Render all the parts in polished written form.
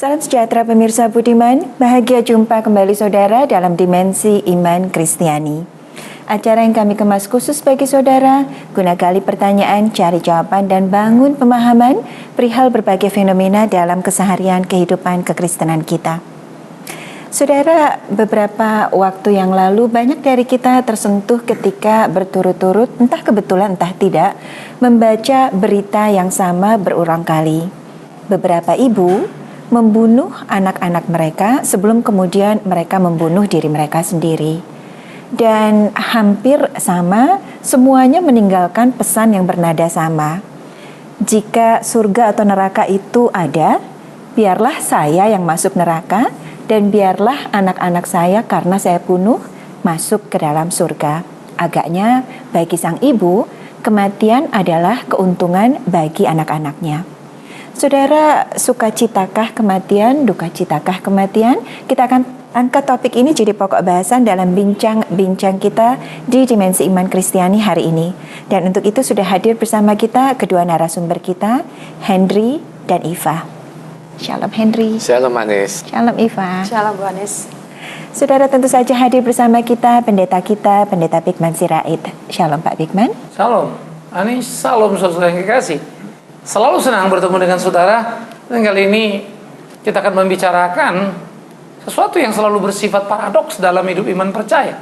Salam sejahtera pemirsa budiman, bahagia jumpa kembali saudara dalam Dimensi Iman Kristiani. Acara yang kami kemas khusus bagi saudara, guna gali pertanyaan, cari jawaban dan bangun pemahaman perihal berbagai fenomena dalam keseharian kehidupan kekristenan kita. Saudara, beberapa waktu yang lalu banyak dari kita tersentuh ketika berturut-turut, entah kebetulan entah tidak, membaca berita yang sama berulang kali. Beberapa ibu membunuh anak-anak mereka sebelum kemudian mereka membunuh diri mereka sendiri. Dan hampir sama, semuanya meninggalkan pesan yang bernada sama. Jika surga atau neraka itu ada, biarlah saya yang masuk neraka dan biarlah anak-anak saya karena saya bunuh masuk ke dalam surga. Agaknya bagi sang ibu, kematian adalah keuntungan bagi anak-anaknya. Saudara, sukacitakah kematian, dukacitakah kematian? Kita akan angkat topik ini jadi pokok bahasan dalam bincang-bincang kita di Dimensi Iman Kristiani hari ini. Dan untuk itu sudah hadir bersama kita kedua narasumber kita, Henry dan Iva. Shalom Henry. Shalom Anis. Shalom Iva. Shalom Bu Anis. Saudara, tentu saja hadir bersama kita, Pendeta Bigman Sirait. Shalom Pak Bigman. Shalom Anis, salam saudara yang kekasih. Selalu senang bertemu dengan saudara. Dan kali ini kita akan membicarakan sesuatu yang selalu bersifat paradoks dalam hidup iman percaya.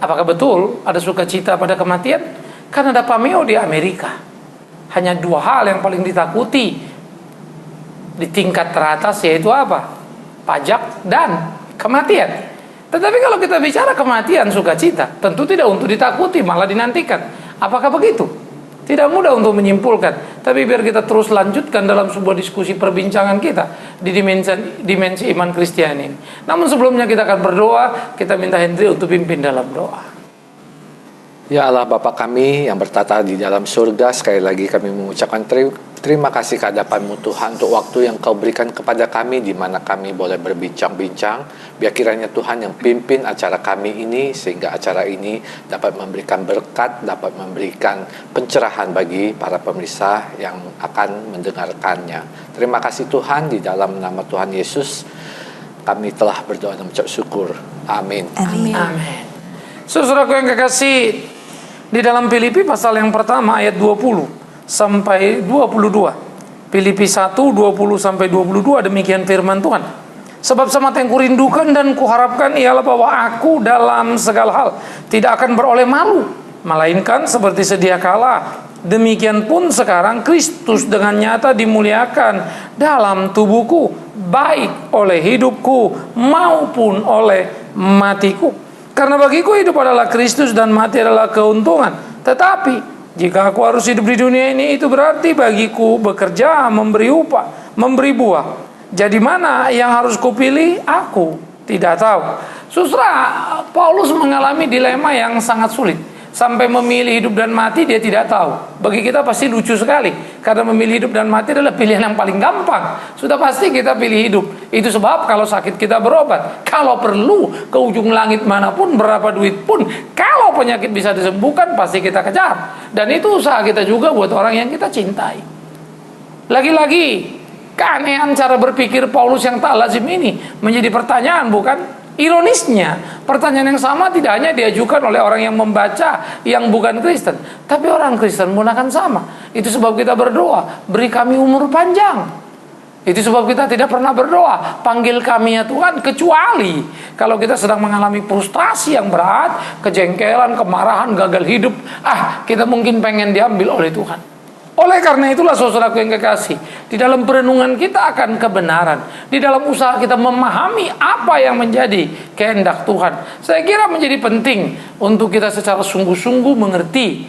Apakah betul ada sukacita pada kematian? Karena ada pameo di Amerika. Hanya dua hal yang paling ditakuti di tingkat teratas, yaitu apa? Pajak dan kematian. Tetapi kalau kita bicara kematian sukacita, tentu tidak untuk ditakuti, malah dinantikan. Apakah begitu? Tidak mudah untuk menyimpulkan, tapi biar kita terus lanjutkan dalam sebuah diskusi perbincangan kita di dimensi iman Kristiani. Namun sebelumnya kita akan berdoa, kita minta Henry untuk pimpin dalam doa. Ya Allah Bapa kami yang bertata di dalam surga, sekali lagi kami mengucapkan terima kasih kehadapan-Mu Tuhan untuk waktu yang Kau berikan kepada kami di mana kami boleh berbincang-bincang. Biar kiranya Tuhan yang pimpin acara kami ini sehingga acara ini dapat memberikan berkat, dapat memberikan pencerahan bagi para pemirsa yang akan mendengarkannya. Terima kasih Tuhan, di dalam nama Tuhan Yesus kami telah berdoa dan mengucap syukur. Amin. Amin. Amin. Saudaraku yang kekasih, di dalam Filipi pasal yang pertama ayat 20 sampai 22. Filipi 1, 20 sampai 22, demikian firman Tuhan. Sebab semata yang kurindukan dan kuharapkan ialah bahwa aku dalam segala hal tidak akan beroleh malu, melainkan seperti sedia kala, demikian pun sekarang Kristus dengan nyata dimuliakan dalam tubuhku, baik oleh hidupku maupun oleh matiku. Karena bagiku hidup adalah Kristus dan mati adalah keuntungan. Tetapi jika aku harus hidup di dunia ini, itu berarti bagiku bekerja, memberi upah, memberi buah. Jadi mana yang harus kupilih? Aku tidak tahu. Saudara, Paulus mengalami dilema yang sangat sulit. Sampai memilih hidup dan mati dia tidak tahu. Bagi kita pasti lucu sekali, karena memilih hidup dan mati adalah pilihan yang paling gampang. Sudah pasti kita pilih hidup. Itu sebab kalau sakit kita berobat. Kalau perlu ke ujung langit manapun, berapa duit pun, kalau penyakit bisa disembuhkan, pasti kita kejar. Dan itu usaha kita juga buat orang yang kita cintai. Lagi-lagi keanehan cara berpikir Paulus yang tak lazim ini menjadi pertanyaan, bukan? Ironisnya, pertanyaan yang sama tidak hanya diajukan oleh orang yang membaca yang bukan Kristen, tapi orang Kristen pun akan sama. Itu sebab kita berdoa, beri kami umur panjang. Itu sebab kita tidak pernah berdoa, panggil kami ya Tuhan, kecuali kalau kita sedang mengalami frustrasi yang berat, kejengkelan, kemarahan, gagal hidup. Kita mungkin pengen diambil oleh Tuhan. Oleh karena itulah saudaraku yang kekasih, di dalam perenungan kita akan kebenaran, di dalam usaha kita memahami apa yang menjadi kehendak Tuhan, saya kira menjadi penting untuk kita secara sungguh-sungguh mengerti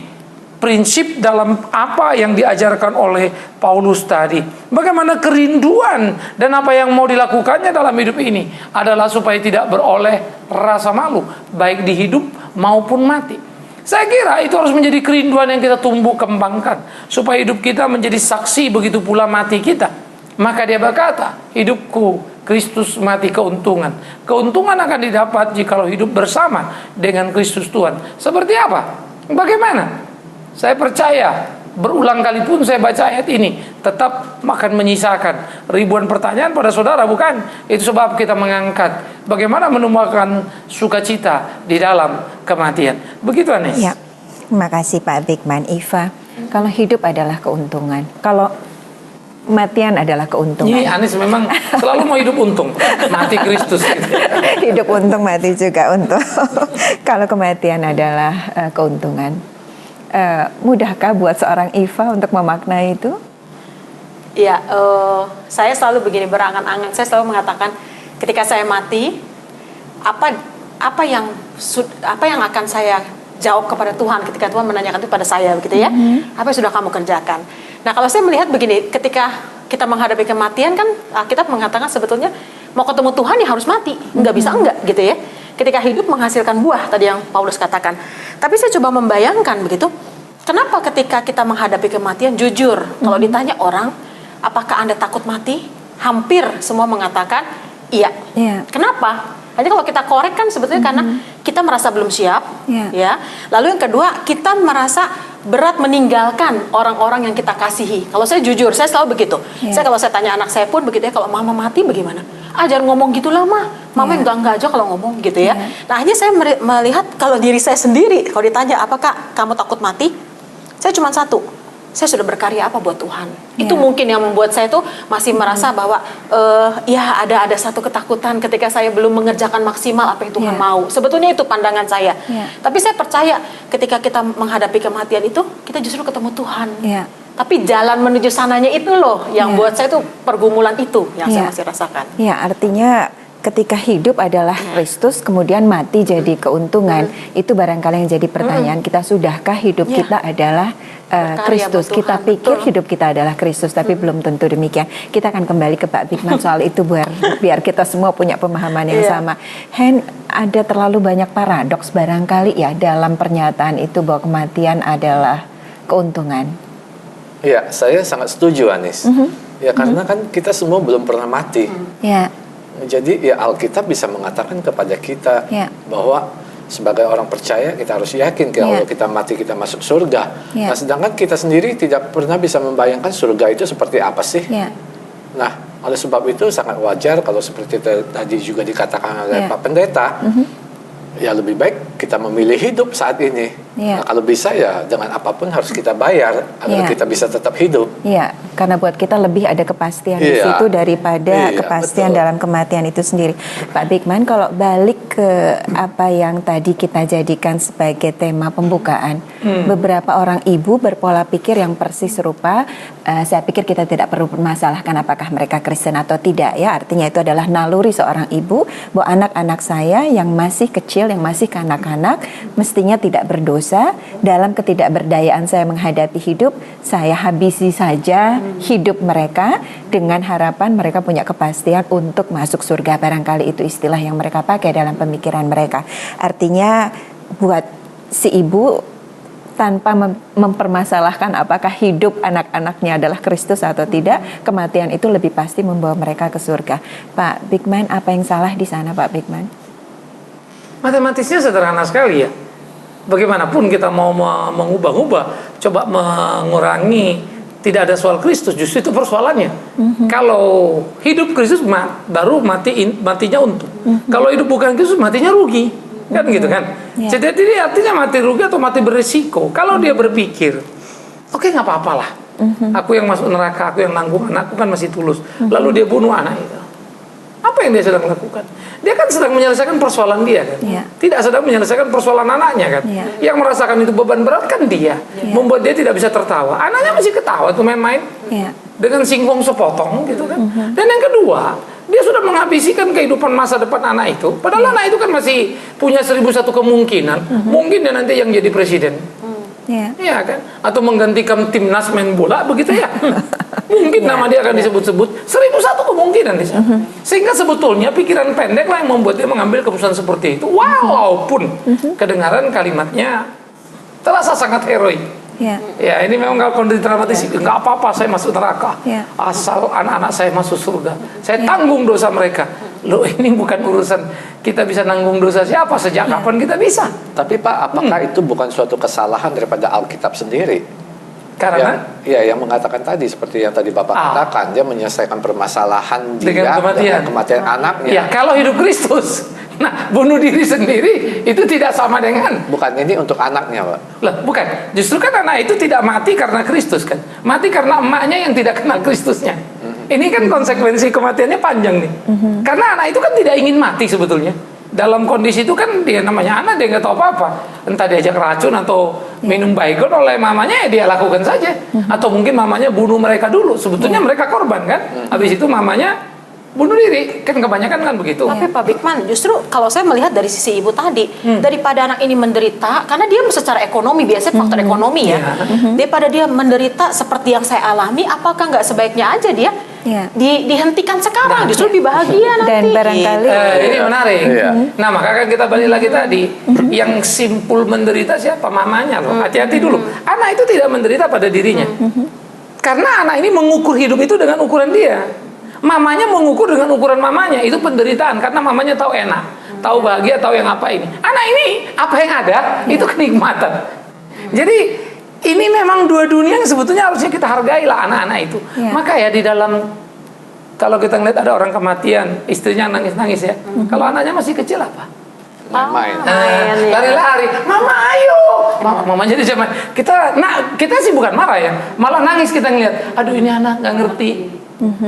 prinsip dalam apa yang diajarkan oleh Paulus tadi. Bagaimana kerinduan dan apa yang mau dilakukannya dalam hidup ini adalah supaya tidak beroleh rasa malu, baik di hidup maupun mati. Saya kira itu harus menjadi kerinduan yang kita tumbuh kembangkan, supaya hidup kita menjadi saksi, begitu pula mati kita. Maka dia berkata, hidupku Kristus, mati keuntungan. Keuntungan akan didapat jikalau hidup bersama dengan Kristus Tuhan. Seperti apa? Bagaimana? Saya percaya berulang kali pun saya baca ayat ini, tetap akan menyisakan ribuan pertanyaan pada saudara, bukan? Itu sebab kita mengangkat bagaimana menemukan sukacita di dalam kematian. Begitu, Anis. Ya, terima kasih Pak Bigman. Iva, kalau hidup adalah keuntungan, kalau kematian adalah keuntungan. Ini Anis memang selalu mau hidup untung, mati Kristus. Gitu. Hidup untung, mati juga untung. Kalau kematian adalah keuntungan, mudahkah buat seorang Iva untuk memaknai itu? Ya, saya selalu begini, berangan-angan. Saya selalu mengatakan, ketika saya mati, apa yang akan saya jawab kepada Tuhan ketika Tuhan menanyakan itu pada saya, begitu ya? Apa yang sudah kamu kerjakan? Nah, kalau saya melihat begini, ketika kita menghadapi kematian kan, kita mengatakan sebetulnya mau ketemu Tuhan ya harus mati, nggak bisa enggak, gitu ya? Ketika hidup menghasilkan buah, tadi yang Paulus katakan. Tapi saya coba membayangkan begitu, kenapa ketika kita menghadapi kematian, jujur, kalau ditanya orang, apakah Anda takut mati? Hampir semua mengatakan iya. Kenapa? Hanya kalau kita korek kan sebetulnya karena kita merasa belum siap, ya. Lalu yang kedua, kita merasa berat meninggalkan orang-orang yang kita kasihi. Kalau saya jujur, saya selalu begitu. Kalau saya tanya anak saya pun begitu ya, kalau mama mati bagaimana? Jangan ngomong gitu lah, mama enggak aja kalau ngomong gitu ya. Nah, akhirnya saya melihat kalau diri saya sendiri, kalau ditanya apakah kamu takut mati, saya cuma satu, saya sudah berkarya apa buat Tuhan. Itu mungkin yang membuat saya tuh masih merasa bahwa ya ada satu ketakutan ketika saya belum mengerjakan maksimal apa yang Tuhan mau. Sebetulnya itu pandangan saya. Tapi saya percaya ketika kita menghadapi kematian itu, kita justru ketemu Tuhan. Tapi jalan menuju sananya itu loh yang buat saya tuh pergumulan itu yang saya masih rasakan. Ya, artinya ketika hidup adalah Kristus, kemudian mati jadi keuntungan. Itu barangkali yang jadi pertanyaan kita, sudahkah hidup kita adalah Kristus? Kita pikir hidup kita adalah Kristus, tapi belum tentu demikian. Kita akan kembali ke Pak Bigman soal itu biar kita semua punya pemahaman yang sama. Hen, ada terlalu banyak paradoks barangkali ya dalam pernyataan itu bahwa kematian adalah keuntungan. Ya, saya sangat setuju, Anis. Ya, karena kan kita semua belum pernah mati. Jadi ya Alkitab bisa mengatakan kepada kita bahwa sebagai orang percaya kita harus yakin kalau kita mati kita masuk surga. Nah, sedangkan kita sendiri tidak pernah bisa membayangkan surga itu seperti apa sih. Nah, oleh sebab itu sangat wajar kalau seperti tadi juga dikatakan oleh Pak Pendeta, ya lebih baik kita memilih hidup saat ini. Nah, kalau bisa ya dengan apapun harus kita bayar agar kita bisa tetap hidup. Iya, karena buat kita lebih ada kepastian di situ daripada kepastian dalam kematian itu sendiri. Pak Bigman, kalau balik ke apa yang tadi kita jadikan sebagai tema pembukaan, beberapa orang ibu berpola pikir yang persis serupa. Saya pikir kita tidak perlu permasalahkan apakah mereka Kristen atau tidak ya. Artinya itu adalah naluri seorang ibu bahwa anak-anak saya yang masih kecil, yang masih kanak-kanak, mestinya tidak berdosa. Dalam ketidakberdayaan saya menghadapi hidup, saya habisi saja hidup mereka dengan harapan mereka punya kepastian untuk masuk surga. Barangkali itu istilah yang mereka pakai dalam pemikiran mereka. Artinya buat si ibu, tanpa mempermasalahkan apakah hidup anak-anaknya adalah Kristus atau tidak, kematian itu lebih pasti membawa mereka ke surga. Pak Bigman, apa yang salah di sana, Pak Bigman? Matematisnya sederhana sekali ya. Bagaimanapun kita mau mengubah-ubah, coba mengurangi, tidak ada soal Kristus, justru itu persoalannya. Kalau hidup Kristus baru matinya untung. Kalau hidup bukan Kristus matinya rugi, kan gitu kan? Jadi artinya mati rugi atau mati berisiko. Kalau dia berpikir, oke, nggak apa-apalah, aku yang masuk neraka, aku yang nanggung, anakku kan masih tulus. Lalu dia bunuh anak itu. Apa yang dia sedang lakukan? Dia kan sedang menyelesaikan persoalan dia kan? Tidak sedang menyelesaikan persoalan anaknya kan? Yang merasakan itu beban berat kan dia. Membuat dia tidak bisa tertawa. Anaknya masih ketawa tuh main-main. Dengan singkong sepotong gitu kan. Dan yang kedua, dia sudah menghabiskan kehidupan masa depan anak itu. Padahal anak itu kan masih punya 1001 kemungkinan. Mungkin dia nanti yang jadi presiden. Iya kan? Atau menggantikan timnas main bola begitu ya. Mungkin nama dia akan disebut-sebut 1001 kemungkinan di sana. Sehingga sebetulnya pikiran pendek lah yang membuat dia mengambil keputusan seperti itu. Walaupun kedengaran kalimatnya terasa sangat heroik. Ya, ini memang kalau dramatis, nggak apa-apa saya masuk neraka. Asal anak-anak saya masuk surga. Saya tanggung dosa mereka. Loh, ini bukan urusan kita bisa nanggung dosa siapa, sejak kapan kita bisa. Tapi Pak, apakah itu bukan suatu kesalahan daripada Alkitab sendiri? Karena yang mengatakan tadi seperti yang tadi Bapak katakan, dia menyelesaikan permasalahan dia dengan kematian anaknya. Ya, kalau hidup Kristus, nah bunuh diri sendiri itu tidak sama dengan. Bukan, ini untuk anaknya, Pak. Lah, bukan. Justru kan anak itu tidak mati karena Kristus kan. Mati karena emaknya yang tidak kenal Kristusnya. Ini kan konsekuensi kematiannya panjang nih. Karena anak itu kan tidak ingin mati sebetulnya. Dalam kondisi itu kan dia namanya anak, dia nggak tahu apa-apa. Entah diajak racun atau minum baygon oleh mamanya, ya dia lakukan saja. Atau mungkin mamanya bunuh mereka dulu. Sebetulnya mereka korban kan. Habis itu mamanya bunuh diri. Kan kebanyakan kan begitu. Tapi Pak Bigman, justru kalau saya melihat dari sisi ibu tadi, daripada anak ini menderita, karena dia secara ekonomi, biasanya faktor ekonomi ya. Daripada dia menderita seperti yang saya alami, apakah nggak sebaiknya aja dia dihentikan sekarang, justru lebih bahagia nanti. Dan barangkali ini menarik. Nah, maka kan kita balik lagi tadi, yang simpul menderita siapa? Mamanya loh. Hati-hati dulu. Anak itu tidak menderita pada dirinya. Karena anak ini mengukur hidup itu dengan ukuran dia. Mamanya mengukur dengan ukuran mamanya. Itu penderitaan, karena mamanya tahu enak, tahu bahagia, tahu yang apa ini. Anak ini apa yang ada itu kenikmatan. Jadi ini memang dua dunia yang sebetulnya harusnya kita hargai lah anak-anak itu. Maka ya di dalam, kalau kita ngeliat ada orang kematian, istrinya nangis-nangis ya. Kalau anaknya masih kecil apa? Main. Lari-lari, mama ayo. Mama jadi zaman kita sih bukan marah ya, malah nangis kita ngeliat. Aduh, ini anak nggak ngerti.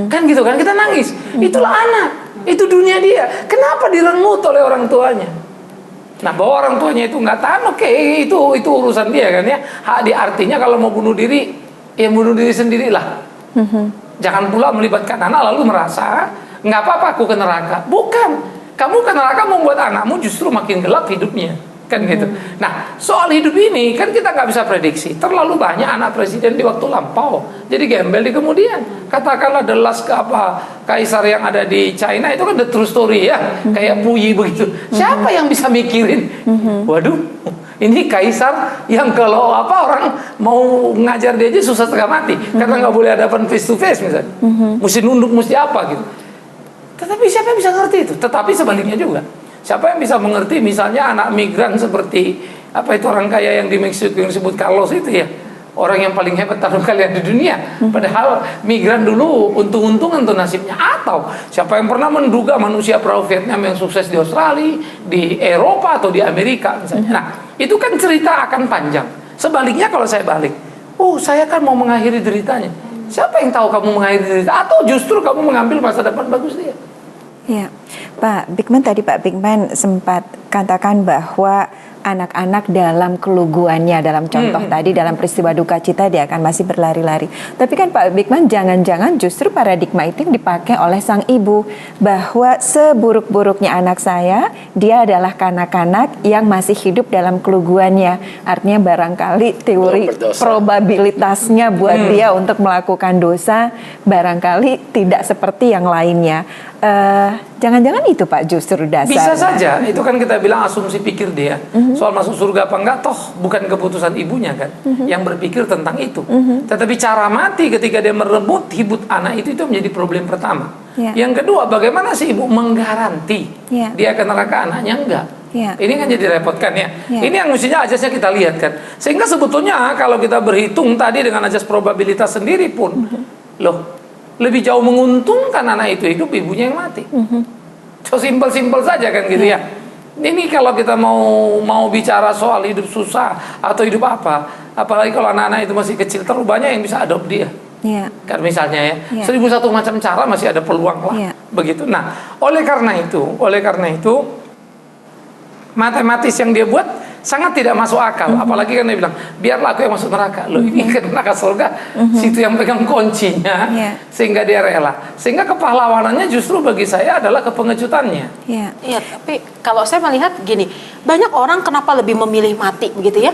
Kan gitu kan, kita nangis. Itulah anak, itu dunia dia. Kenapa direnggut oleh orang tuanya? Nah, bahwa orang tuanya itu nggak tahan, oke, itu urusan dia kan ya. Hak dia, artinya kalau mau bunuh diri, ya bunuh diri sendirilah. Jangan pula melibatkan anak lalu merasa nggak apa-apa aku ke neraka. Bukan, kamu ke neraka membuat anakmu justru makin gelap hidupnya. Kan gitu. Nah, soal hidup ini kan kita nggak bisa prediksi. Terlalu banyak anak presiden di waktu lampau, jadi gembel di kemudian. Katakanlah the last kaisar yang ada di China itu kan the true story ya, kayak Puyi begitu. Siapa yang bisa mikirin? Waduh, ini kaisar yang kalau orang mau ngajar dia aja susah setengah mati, karena nggak boleh hadapan face to face misalnya. Mesti nunduk, mesti apa gitu. Tetapi siapa yang bisa ngerti itu? Tetapi sebaliknya juga, siapa yang bisa mengerti misalnya anak migran seperti itu orang kaya yang di Meksiko yang disebut Carlos itu ya, orang yang paling hebat taruh kalian di dunia. Padahal migran dulu untung-untungan tuh nasibnya. Atau siapa yang pernah menduga manusia perahu Vietnam yang sukses di Australia, di Eropa atau di Amerika misalnya. Nah, itu kan cerita akan panjang. Sebaliknya kalau saya balik, saya kan mau mengakhiri deritanya. Siapa yang tahu kamu mengakhiri derita? Atau justru kamu mengambil masa depan bagus dia? Ya, Pak Bigman, tadi Pak Bigman sempat katakan bahwa anak-anak dalam keluguannya, dalam contoh tadi dalam peristiwa duka cita dia akan masih berlari-lari. Tapi kan Pak Bigman, jangan-jangan justru paradigma itu yang dipakai oleh sang ibu, bahwa seburuk-buruknya anak saya, dia adalah kanak-kanak yang masih hidup dalam keluguannya. Artinya barangkali teori probabilitasnya buat dia untuk melakukan dosa barangkali tidak seperti yang lainnya. Jangan-jangan itu Pak justru dasar. Bisa saja, itu kan kita bilang asumsi pikir dia. Soal masuk surga apa enggak, toh bukan keputusan ibunya kan yang berpikir tentang itu. Tetapi cara mati ketika dia merebut hidup anak itu menjadi problem pertama. Yang kedua, bagaimana si ibu menggaranti dia akan neraka anaknya enggak? Ini kan jadi repot kan ya. Ini yang mestinya ajasnya kita lihat kan. Sehingga sebetulnya kalau kita berhitung tadi dengan ajas probabilitas sendiri pun, lebih jauh menguntungkan anak itu hidup, ibunya yang mati. So simpel-simpel saja kan gitu ya. Ini kalau kita mau bicara soal hidup susah atau hidup apa, apalagi kalau anak-anak itu masih kecil, terlalu banyak yang bisa adopt dia. Kan misalnya ya, 1001 macam cara masih ada peluang lah. Begitu. Nah, oleh karena itu matematis yang dia buat sangat tidak masuk akal. Apalagi kan dia bilang, biarlah aku yang masuk neraka. Ini kan neraka surga, situ yang pegang kuncinya, sehingga dia rela. Sehingga kepahlawanannya justru bagi saya adalah kepengejutannya. Iya, tapi kalau saya melihat gini, banyak orang kenapa lebih memilih mati begitu ya?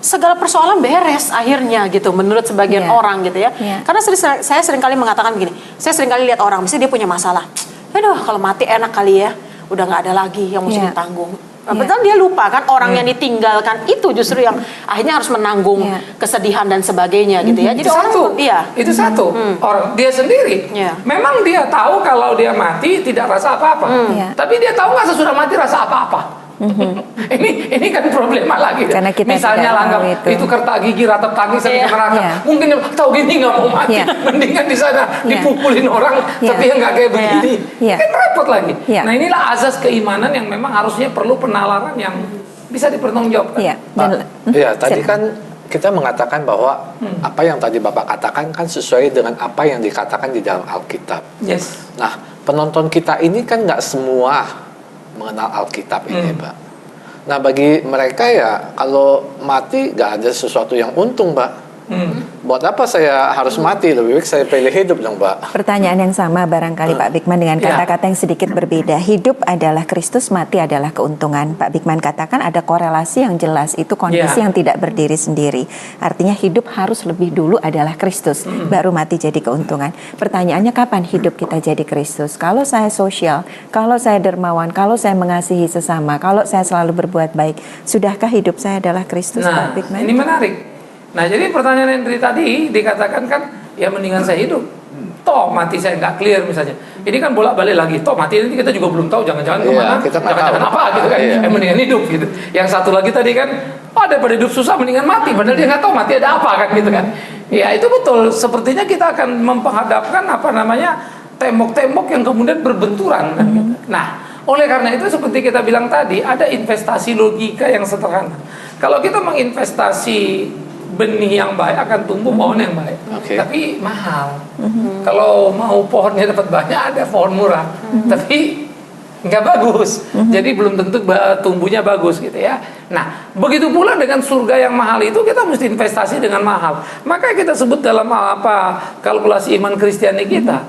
Segala persoalan beres akhirnya gitu, menurut sebagian orang gitu ya. Karena saya seringkali mengatakan begini, saya seringkali lihat orang, misalnya dia punya masalah, aduh kalau mati enak kali ya, udah nggak ada lagi yang mesti ditanggung. Betul, dia lupa kan orang yang ditinggalkan itu justru yang akhirnya harus menanggung kesedihan dan sebagainya gitu ya. Jadi itu orang itu satu orang dia sendiri. Memang dia tahu kalau dia mati tidak rasa apa-apa. Tapi dia tahu nggak sesudah mati rasa apa-apa. ini kan problema lagi. Karena kita misalnya tidak anggap tahu itu kerta gigi ratap tangki sampai ke neraka. Iya. Mungkin dia tahu gini nggak mau mati, Iya. mendingan di sana Iya. dipukulin orang, Iya. tapi yang nggak kayak begini, Iya. kan repot lagi. Iya. Nah inilah azas keimanan yang memang harusnya perlu penalaran yang bisa dipertanggungjawabkan. Iya. Pak, ya tadi silakan. kan kita mengatakan bahwa apa yang tadi Bapak katakan kan sesuai dengan apa yang dikatakan di dalam Alkitab. Yes. Nah, penonton kita ini kan nggak semua mengenal Alkitab ini, Pak. Nah, bagi mereka ya kalau mati nggak ada sesuatu yang untung, Pak. Buat apa saya harus mati? Lebih baik saya pilih hidup dong, Pak. Pertanyaan yang sama barangkali Pak Bigman dengan Ya. kata-kata yang sedikit berbeda. Hidup adalah Kristus, mati adalah keuntungan. Pak Bigman katakan ada korelasi yang jelas, itu kondisi Ya. yang tidak berdiri sendiri. Artinya hidup harus lebih dulu adalah Kristus, baru mati jadi keuntungan. Pertanyaannya kapan hidup kita jadi Kristus? Kalau saya sosial, kalau saya dermawan, kalau saya mengasihi sesama, kalau saya selalu berbuat baik, sudahkah hidup saya adalah Kristus, Nah, Pak Bigman? ini menarik. Nah, jadi pertanyaan yang dari tadi dikatakan kan, ya mendingan saya hidup. Toh mati saya nggak clear misalnya. Ini kan bolak-balik lagi. Toh mati nanti kita juga belum tahu. Jangan-jangan Iya, kemana? kita nggak Jangan-jangan tahu. apa gitu kan? Iya. Mendingan hidup gitu. Yang satu lagi tadi kan, daripada hidup susah mendingan mati. Padahal dia nggak tahu mati ada apa kan gitu kan? Ya itu betul. Sepertinya kita akan mempenghadapkan tembok-tembok yang kemudian berbenturan kan gitu. Nah, oleh karena itu seperti kita bilang tadi, ada investasi logika yang sederhana. Kalau kita menginvestasi benih yang baik akan tumbuh pohon yang baik, Oke. tapi mahal. Kalau mau pohonnya dapat banyak, ada pohon murah, tapi nggak bagus. Jadi belum tentu tumbuhnya bagus gitu ya. Nah, begitu pula dengan surga yang mahal itu kita mesti investasi dengan mahal. Maka kita sebut dalam kalkulasi iman Kristiani kita,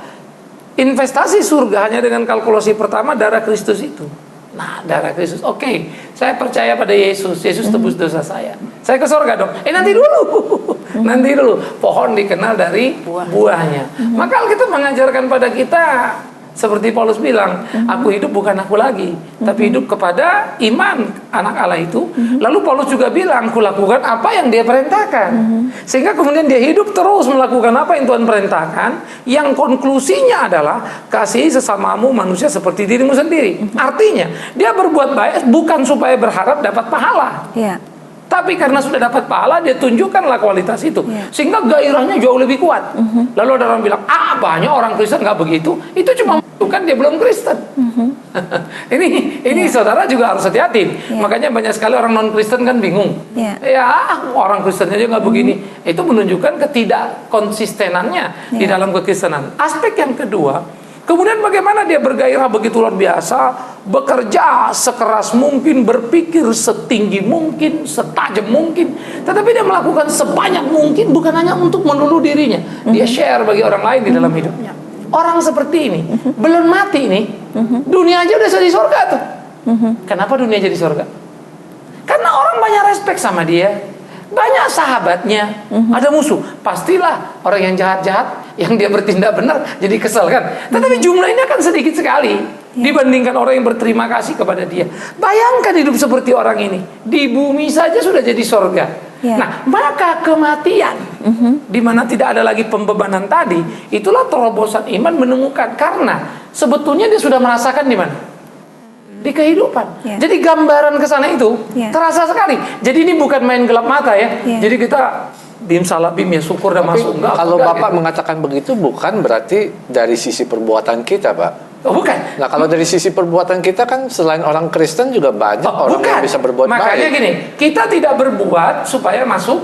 investasi surga hanya dengan kalkulasi pertama darah Kristus itu. Nah, darah Kristus, oke, saya percaya pada Yesus. Yesus tebus dosa saya ke surga dong. Nanti dulu. Pohon dikenal dari buahnya. Maka Alkitab mengajarkan pada kita, seperti Paulus bilang, aku hidup bukan aku lagi, tapi hidup kepada iman anak Allah itu. Lalu Paulus juga bilang, aku lakukan apa yang dia perintahkan. Sehingga kemudian dia hidup terus melakukan apa yang Tuhan perintahkan, yang konklusinya adalah kasihi sesamamu manusia seperti dirimu sendiri. Artinya, dia berbuat baik bukan supaya berharap dapat pahala. Ya. Tapi karena sudah dapat pahala, dia tunjukkanlah kualitas itu. Ya. Sehingga gairahnya jauh lebih kuat. Lalu ada orang bilang, banyak orang Kristen nggak begitu. Itu cuma menunjukkan dia belum Kristen. Ini saudara juga harus hati-hati. Ya. Makanya banyak sekali orang non-Kristen kan bingung. Ya. Orang Kristen aja nggak begini. Itu menunjukkan ketidakkonsistenannya di dalam kekristenan. Aspek yang kedua, kemudian bagaimana dia bergairah begitu luar biasa, bekerja sekeras mungkin, berpikir setinggi mungkin, setajam mungkin, tetapi dia melakukan sebanyak mungkin bukan hanya untuk melulu dirinya, dia share bagi orang lain di dalam hidupnya. Orang seperti ini belum mati nih, dunia aja udah jadi surga tuh. Kenapa dunia jadi surga? Karena orang banyak respect sama dia. Banyak sahabatnya, ada musuh. Pastilah orang yang jahat-jahat, yang dia bertindak benar, jadi kesel kan. Tetapi jumlahnya kan sedikit sekali dibandingkan orang yang berterima kasih kepada dia. Bayangkan hidup seperti orang ini. Di bumi saja sudah jadi surga. Ya. Nah, maka kematian, di mana tidak ada lagi pembebanan tadi, itulah terobosan iman menemukan. Karena sebetulnya dia sudah merasakan di mana? Di kehidupan. Ya. Jadi gambaran ke sana itu Ya. terasa sekali. Jadi ini bukan main gelap mata ya. Ya. Jadi kita bim salah bim ya syukur dan Tapi masuk enggak. kalau enggak, Bapak gitu. mengatakan begitu bukan berarti dari sisi perbuatan kita, Pak. Oh, bukan. Nah, kalau dari sisi perbuatan kita kan selain orang Kristen juga banyak orang bukan. yang bisa berbuat Makanya baik. gini, kita tidak berbuat supaya masuk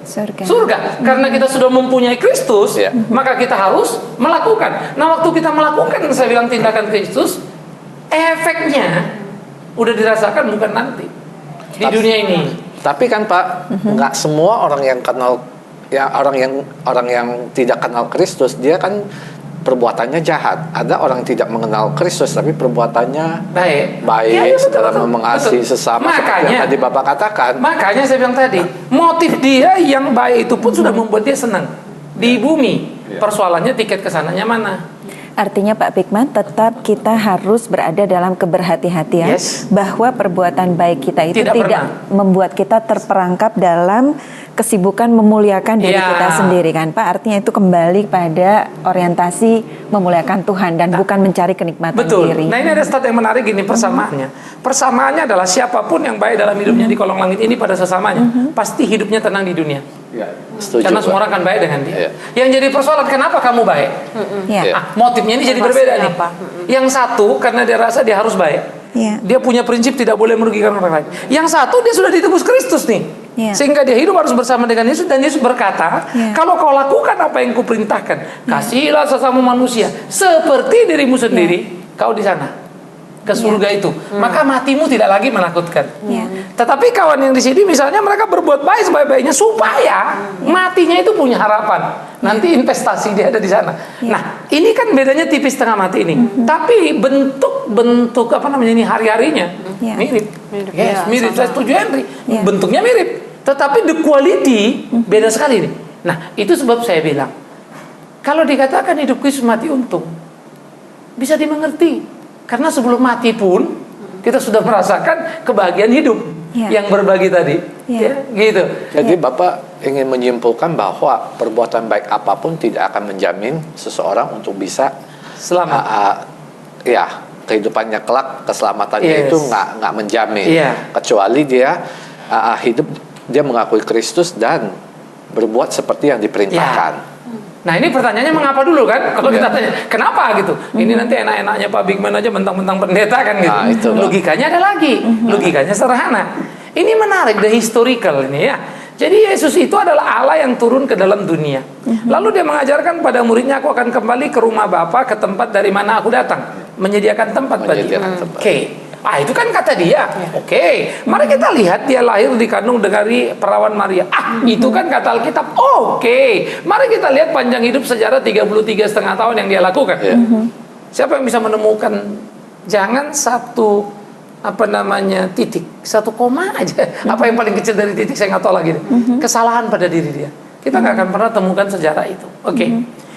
Surga. surga. Karena kita sudah mempunyai Kristus, Ya. maka kita harus melakukan. Nah, waktu kita melakukan, saya bilang tindakan Kristus, efeknya udah dirasakan bukan nanti di dunia ini. Tapi kan Pak, nggak semua orang yang kenal, ya orang yang tidak kenal Kristus, dia kan perbuatannya jahat. Ada orang yang tidak mengenal Kristus, tapi perbuatannya Baik. baik, Ya, betul, dalam betul, mengasihi betul. sesama. Seperti yang tadi Bapak katakan. Makanya saya bilang tadi, motif dia yang baik itu pun sudah membuat dia senang di bumi. Persoalannya tiket kesananya mana? Artinya Pak Bigman, tetap kita harus berada dalam keberhati-hatian Yes. bahwa perbuatan baik kita itu Tidak tidak membuat kita terperangkap dalam kesibukan memuliakan diri Ya. kita sendiri kan Pak. Artinya itu kembali pada orientasi memuliakan Tuhan dan bukan mencari kenikmatan Betul. diri. Nah, ini ada stat yang menarik gini persamaannya. Persamaannya adalah siapapun yang baik dalam hidupnya di kolong langit ini pada sesamanya, pasti hidupnya tenang di dunia. Ya, setuju. Karena Pak. semua orang akan baik dengan dia. Iya. Yang jadi persoalan kenapa kamu baik? Ya. Iya. Motifnya ini jadi berbeda nih. Apa? Yang satu karena dia rasa dia harus baik. Ya. Dia punya prinsip tidak boleh merugikan orang lain. Yang satu dia sudah ditebus Kristus nih. Ya. Sehingga dia hidup harus bersama dengan Yesus dan Yesus berkata, Ya. kalau kau lakukan apa yang kuperintahkan, kasihilah sesama manusia seperti dirimu sendiri, kau di sana ke surga itu, maka matimu tidak lagi menakutkan. Ya. Tetapi kawan yang di sini misalnya mereka berbuat baik sebaik-baiknya supaya matinya itu punya harapan. Nanti investasi dia ada di sana. Nah, ini kan bedanya tipis setengah mati ini. Tapi bentuk apa namanya ini hari-harinya Ya. mirip. Mirip, Yes, ya, mirip. Saya sama. setuju Henry. Ya. Bentuknya mirip. Tetapi the quality beda sekali nih. Nah, itu sebab saya bilang kalau dikatakan hidup Kristus mati untung, bisa dimengerti. Karena sebelum mati pun kita sudah merasakan kebahagiaan hidup Ya. yang berbagi tadi, Ya. ya, gitu. Jadi Bapak ingin menyimpulkan bahwa perbuatan baik apapun tidak akan menjamin seseorang untuk bisa Selamat. ya kehidupannya kelak, keselamatannya Yes. itu nggak menjamin. Iya. Kecuali dia hidup dia mengakui Kristus dan berbuat seperti yang diperintahkan. Nah, ini pertanyaannya mengapa dulu kan? Kalau kita Ya. tanya, kenapa gitu? Ini nanti enak-enaknya Pak Bigman aja mentang-mentang pendeta kan gitu. Nah, itu, Pak. Logikanya ada lagi. Logikanya sederhana. Ini menarik, the historical ini ya. Jadi Yesus itu adalah Allah yang turun ke dalam dunia. Lalu dia mengajarkan pada muridnya, aku akan kembali ke rumah Bapa, ke tempat dari mana aku datang, menyediakan tempat bagi. Menyediakan tempat. Oke. Itu kan kata dia. Oke. Mari kita lihat dia lahir dikandung dari perawan Maria. Itu kan kata Alkitab. Oke. Mari kita lihat panjang hidup sejarah 33,5 tahun yang dia lakukan. Ya. Siapa yang bisa menemukan jangan satu titik, satu koma aja. Apa yang paling kecil dari titik saya nggak tahu lagi. Kesalahan pada diri dia. Kita nggak akan pernah temukan sejarah itu. Oke.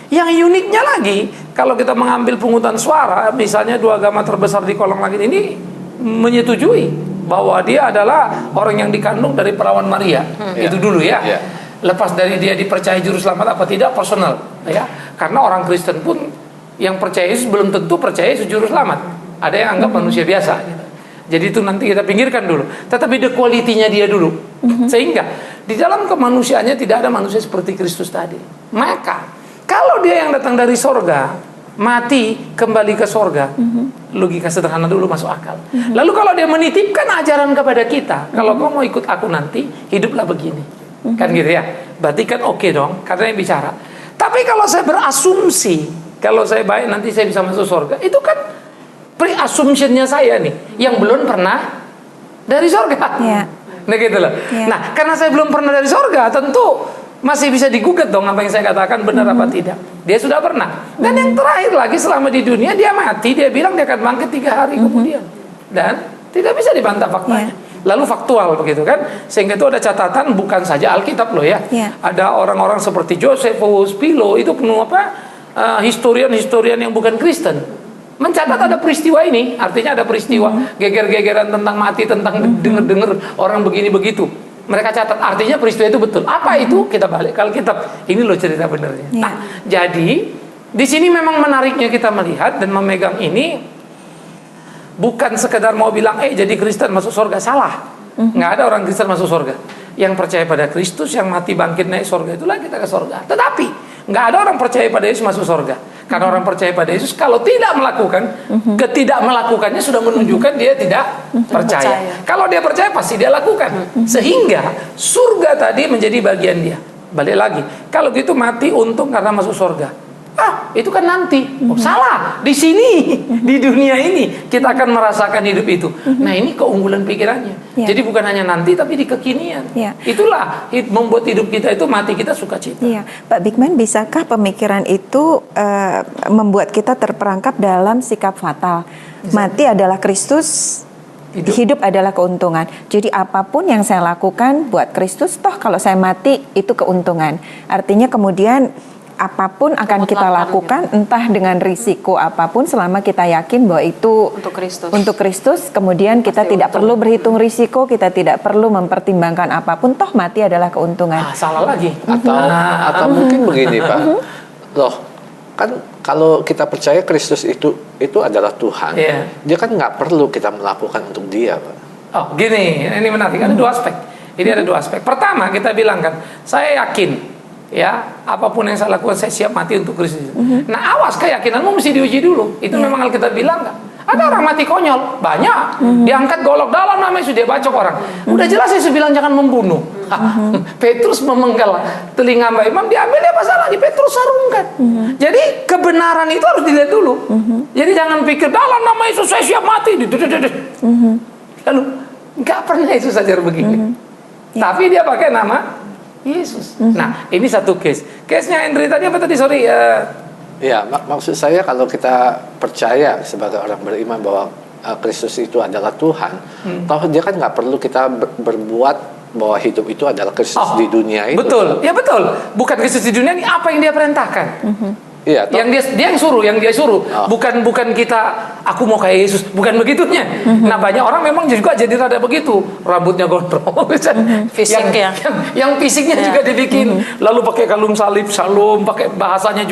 Yang uniknya lagi, kalau kita mengambil pungutan suara, misalnya dua agama terbesar di kolong langit ini menyetujui bahwa dia adalah orang yang dikandung dari perawan Maria. Itu dulu ya. Ya. Lepas dari dia dipercaya juru selamat apa tidak personal, ya. Karena orang Kristen pun yang percaya Yesus belum tentu percaya Yesus juru selamat. Ada yang anggap manusia biasa gitu. Jadi itu nanti kita pinggirkan dulu. Tetapi the quality-nya dia dulu. Sehingga di dalam kemanusiaannya tidak ada manusia seperti Kristus tadi. Maka kalau dia yang datang dari sorga, mati kembali ke sorga, logika sederhana dulu masuk akal. Lalu kalau dia menitipkan ajaran kepada kita, kalau kau mau ikut aku nanti, hiduplah begini. Kan gitu ya. Berarti kan oke dong, karena yang bicara. Tapi kalau saya berasumsi, kalau saya baik nanti saya bisa masuk sorga, itu kan pre-assumption-nya saya nih, yang belum pernah dari sorga. Ya. Nah gitu loh. Ya. Nah, karena saya belum pernah dari sorga, tentu masih bisa digugat dong apa yang saya katakan benar apa tidak. Dia sudah pernah. Dan yang terakhir lagi, selama di dunia dia mati, dia bilang dia akan bangkit 3 hari kemudian. Dan tidak bisa dibantah faktanya. Lalu faktual begitu kan. Sehingga itu ada catatan bukan saja Alkitab loh ya. Ada orang-orang seperti Josephus, Philo, itu penuh historian-historian yang bukan Kristen. Mencatat ada peristiwa ini, artinya ada peristiwa geger-gegeran tentang mati, tentang denger-denger orang begini begitu. Mereka catat, artinya peristiwa itu betul. Apa itu? Kita balik ke Alkitab. Ini loh cerita benernya. Nah, jadi di sini memang menariknya kita melihat dan memegang ini bukan sekedar mau bilang, jadi Kristen masuk surga. Salah. Nggak ada orang Kristen masuk surga. Yang percaya pada Kristus, yang mati bangkit naik surga, itulah kita ke surga. Tetapi nggak ada orang percaya pada Yesus masuk surga. Karena orang percaya pada Yesus kalau tidak melakukan, ketidak melakukannya sudah menunjukkan dia tidak percaya. Kalau dia percaya pasti dia lakukan. Sehingga surga tadi menjadi bagian dia. Balik lagi, kalau gitu mati untung karena masuk surga. Itu kan nanti. Salah. Di sini, di dunia ini kita akan merasakan hidup itu. Nah, ini keunggulan pikirannya. Jadi bukan hanya nanti tapi di kekinian. Itulah membuat hidup kita itu mati kita sukacita. Pak Bigman, bisakah pemikiran itu membuat kita terperangkap dalam sikap fatal? Mati adalah Kristus, hidup adalah keuntungan. Jadi apapun yang saya lakukan buat Kristus, toh kalau saya mati itu keuntungan. Artinya kemudian apapun akan kita lakukan, entah dengan risiko apapun, selama kita yakin bahwa itu untuk Kristus, kemudian kita tidak perlu berhitung risiko, kita tidak perlu mempertimbangkan apapun, toh mati adalah keuntungan. Salah lagi. Atau mungkin begini Pak, loh kan kalau kita percaya Kristus itu adalah Tuhan, dia kan nggak perlu kita melakukan untuk dia, Pak. Oh, gini, ini menarik. Ada dua aspek. Ini ada dua aspek. Pertama, kita bilang kan, saya yakin, ya, apapun yang saya lakukan, saya siap mati untuk Kristus. Nah, awas, keyakinanmu mesti diuji dulu. Itu memang Alkitab bilang nggak? Ada orang mati konyol, banyak. Diangkat golok dalam, namanya sudah bacok orang. Udah jelas Yesus bilang jangan membunuh. Petrus memenggal telinga Mbak Imam, diambil dia pasal lagi, Petrus sarungkan. Jadi kebenaran itu harus dilihat dulu. Jadi jangan pikir dalam nama Yesus saya siap mati. Lalu nggak pernah Yesus ajar begini. Tapi dia pakai nama Yesus. Nah, ini satu case. Case-nya Henry tadi apa tadi? Sorry. Ya, maksud saya kalau kita percaya sebagai orang beriman bahwa Kristus itu adalah Tuhan, toh dia kan nggak perlu kita berbuat bahwa hidup itu adalah Kristus di dunia itu. Betul, ya betul. Bukan Kristus di dunia ini, apa yang dia perintahkan? Iya, yang dia suruh, bukan kita aku mau kayak Yesus, bukan begitunya. Nah, banyak orang memang juga jadi rada begitu, rambutnya gondrong, yang fisiknya juga dibikin, lalu pakai kalung salib, shalom, pakai bahasanya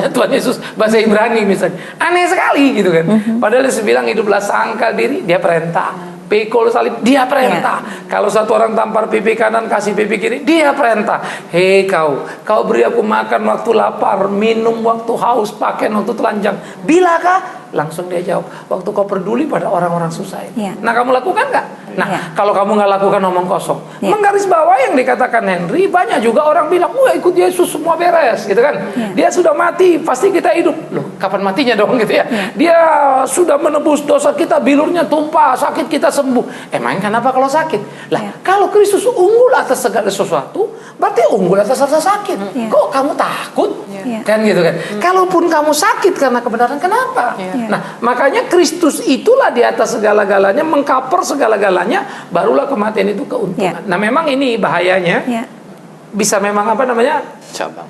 Tuhan Yesus bahasa Ibrani misalnya, aneh sekali gitu kan. Padahal dia bilang hiduplah sangkal diri, dia perintah. Pikul salib, dia perintah. Kalau satu orang tampar pipi kanan, kasih pipi kiri, dia perintah. Hei kau beri aku makan waktu lapar, minum waktu haus, pakaian waktu telanjang. Bilakah? Langsung dia jawab, waktu kau peduli pada orang-orang susah ini. Nah, kamu lakukan nggak? Nah, kalau kamu nggak lakukan, omong kosong. Menggaris bawah yang dikatakan Henry, banyak juga orang bilang, wah ikut Yesus semua beres, gitu kan? Dia sudah mati, pasti kita hidup. Loh, kapan matinya dong, gitu ya? Dia sudah menebus dosa kita, bilurnya tumpah, sakit kita sembuh. Emang kenapa kalau sakit? Lah, kalau Kristus unggul atas segala sesuatu, berarti unggul atas rasa sakit. Kok kamu takut? Kan gitu kan? Kalaupun kamu sakit karena kebenaran, kenapa? Nah, makanya Kristus itulah di atas segala-galanya, mengcover segala-galanya, barulah kematian itu keuntungan. Nah, memang ini bahayanya. Bisa memang apa namanya?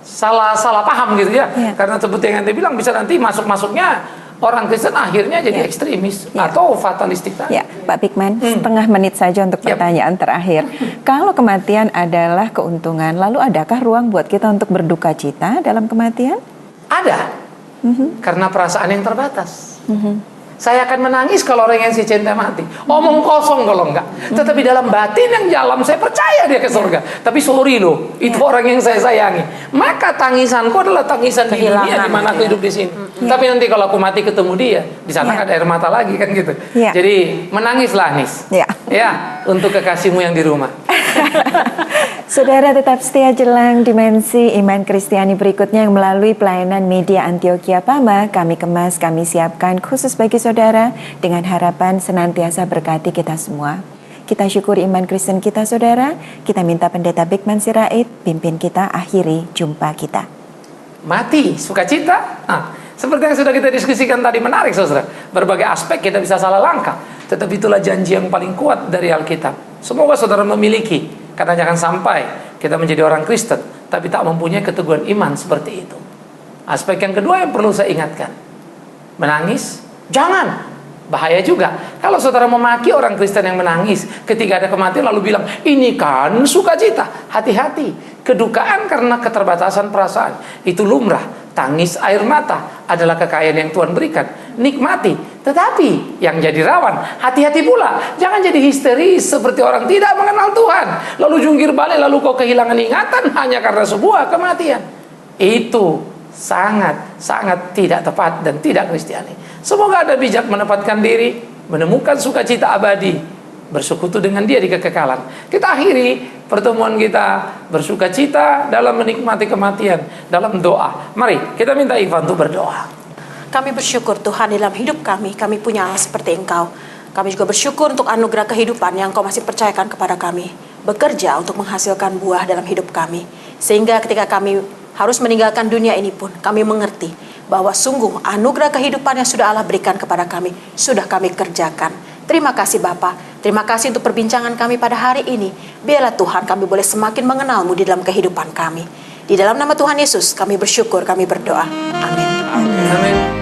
Salah paham gitu ya. Karena seperti yang Anda bilang, bisa nanti masuknya orang Kristen akhirnya jadi ekstremis atau fatalistik tadi. Pak Bigman, setengah menit saja untuk pertanyaan terakhir. Kalau kematian adalah keuntungan, lalu adakah ruang buat kita untuk berduka cita dalam kematian? Ada. Karena perasaan yang terbatas. Saya akan menangis kalau orang yang saya cinta mati. Omong kosong kalau enggak. Tetapi dalam batin yang dalam, saya percaya dia ke surga. Tapi sorry loh, itu orang yang saya sayangi. Maka tangisanku adalah tangisan di dunia, di mana aku hidup di sini. Tapi nanti kalau aku mati ketemu dia, di sana ada air mata lagi kan gitu. Jadi menangislah Nis. Ya, untuk kekasihmu yang di rumah. Saudara tetap setia jelang dimensi iman Kristiani berikutnya yang melalui pelayanan media Antioquia Pama kami kemas, kami siapkan khusus bagi saudara dengan harapan senantiasa berkati kita semua. Kita syukuri iman Kristen kita saudara, kita minta Pendeta Bigman Sirait pimpin kita akhiri jumpa kita. Mati, sukacita. Seperti yang sudah kita diskusikan tadi, menarik saudara. Berbagai aspek kita bisa salah langkah, tetapi itulah janji yang paling kuat dari Alkitab. Semoga saudara memiliki. Karena jangan sampai kita menjadi orang Kristen tapi tak mempunyai keteguhan iman seperti itu. Aspek yang kedua yang perlu saya ingatkan, menangis jangan, bahaya juga kalau saudara memaki orang Kristen yang menangis ketika ada kematian lalu bilang ini kan sukacita. Hati-hati, kedukaan karena keterbatasan perasaan itu lumrah. Tangis air mata adalah kekayaan yang Tuhan berikan, nikmati. Tetapi yang jadi rawan, hati-hati pula, jangan jadi histeris seperti orang tidak mengenal Tuhan, lalu jungkir balik, lalu kau kehilangan ingatan hanya karena sebuah kematian. Itu sangat tidak tepat dan tidak Kristiani. Semoga Anda bijak menempatkan diri, menemukan sukacita abadi, bersekutu dengan dia di kekekalan. Kita akhiri pertemuan kita bersukacita dalam menikmati kematian, dalam doa. Mari kita minta Ivan untuk berdoa. Kami bersyukur Tuhan dalam hidup kami punya Allah seperti Engkau. Kami juga bersyukur untuk anugerah kehidupan yang Engkau masih percayakan kepada kami. Bekerja untuk menghasilkan buah dalam hidup kami. Sehingga ketika kami harus meninggalkan dunia ini pun, kami mengerti bahwa sungguh anugerah kehidupan yang sudah Allah berikan kepada kami, sudah kami kerjakan. Terima kasih Bapa. Terima kasih untuk perbincangan kami pada hari ini. Biarlah Tuhan kami boleh semakin mengenal-Mu di dalam kehidupan kami. Di dalam nama Tuhan Yesus kami bersyukur, kami berdoa. Amin. Amin.